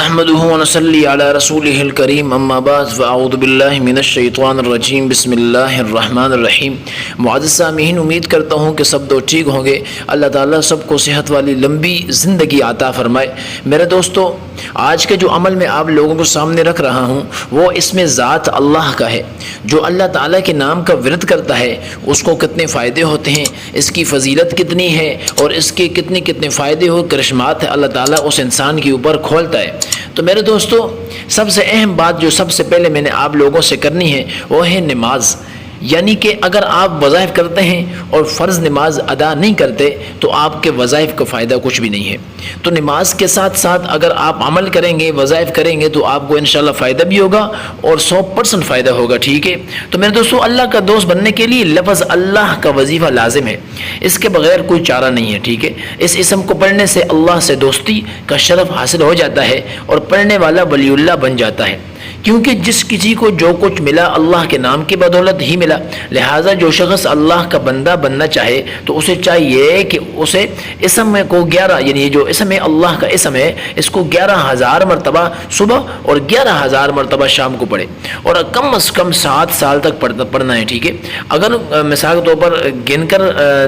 نحمده ونصلي على رسوله الكريم اما بعد فاعوذ باللہ من الشیطان الرجیم بسم اللہ الرحمن الرحیم۔ معزز سامعین، امید کرتا ہوں کہ سب ٹھیک ہوں گے۔ اللہ تعالیٰ سب کو صحت والی لمبی زندگی عطا فرمائے۔ میرے دوستو، آج کے جو عمل میں آپ لوگوں کو سامنے رکھ رہا ہوں وہ اس میں ذات اللہ کا ہے۔ جو اللہ تعالیٰ کے نام کا ورد کرتا ہے اس کو کتنے فائدے ہوتے ہیں، اس کی فضیلت کتنی ہے اور اس کے کتنے فائدے اور کرشمات اللہ تعالیٰ اس انسان کے اوپر کھولتا ہے۔ تو میرے دوستو، سب سے اہم بات جو سب سے پہلے میں نے آپ لوگوں سے کرنی ہے وہ ہے نماز۔ یعنی کہ اگر آپ وظائف کرتے ہیں اور فرض نماز ادا نہیں کرتے تو آپ کے وظائف کا فائدہ کچھ بھی نہیں ہے۔ تو نماز کے ساتھ ساتھ اگر آپ عمل کریں گے، وظائف کریں گے تو آپ کو انشاءاللہ فائدہ بھی ہوگا اور 100% فائدہ ہوگا، ٹھیک ہے۔ تو میرے دوستو، اللہ کا دوست بننے کے لیے لفظ اللہ کا وظیفہ لازم ہے، اس کے بغیر کوئی چارہ نہیں ہے، ٹھیک ہے۔ اس اسم کو پڑھنے سے اللہ سے دوستی کا شرف حاصل ہو جاتا ہے اور پڑھنے والا ولی اللہ بن جاتا ہے، کیونکہ جس کسی کو جو کچھ ملا اللہ کے نام کی بدولت ہی ملا۔ لہٰذا جو شخص اللہ کا بندہ بننا چاہے تو اسے چاہیے کہ اسے اسم کو 11، یعنی جو اسم اللہ کا اسم ہے اس کو 11,000 مرتبہ صبح اور 11,000 مرتبہ شام کو پڑھے، اور کم از کم 7 سال تک پڑھنا ہے، ٹھیک ہے۔ اگر مثال کے طور پر گن کر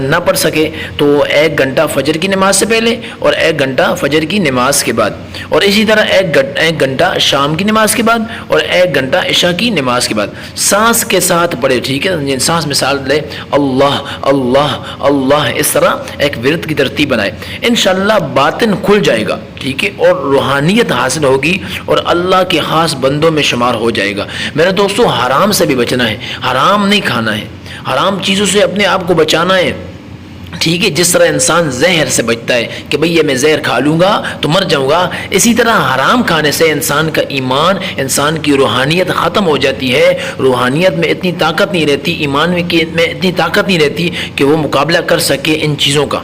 نہ پڑھ سکے تو 1 گھنٹہ فجر کی نماز سے پہلے اور 1 گھنٹہ فجر کی نماز کے بعد، اور اسی طرح 1 گھنٹہ شام کی نماز کے بعد اور 1 گھنٹہ عشاء کی نماز کے بعد سانس کے ساتھ پڑھے، ٹھیک ہے۔ سانس مثال لے، اللہ اللہ اللہ، اس طرح ایک ورد کی ترتیب بنائے، انشاءاللہ باطن کھل جائے گا، ٹھیک ہے، اور روحانیت حاصل ہوگی اور اللہ کے خاص بندوں میں شمار ہو جائے گا۔ میرے دوستو، حرام سے بھی بچنا ہے، حرام نہیں کھانا ہے، حرام چیزوں سے اپنے آپ کو بچانا ہے، ٹھیک ہے۔ جس طرح انسان زہر سے بچتا ہے کہ بھئی یہ میں زہر کھا لوں گا تو مر جاؤں گا، اسی طرح حرام کھانے سے انسان کا ایمان، انسان کی روحانیت ختم ہو جاتی ہے۔ روحانیت میں اتنی طاقت نہیں رہتی، ایمان میں اتنی طاقت نہیں رہتی کہ وہ مقابلہ کر سکے ان چیزوں کا۔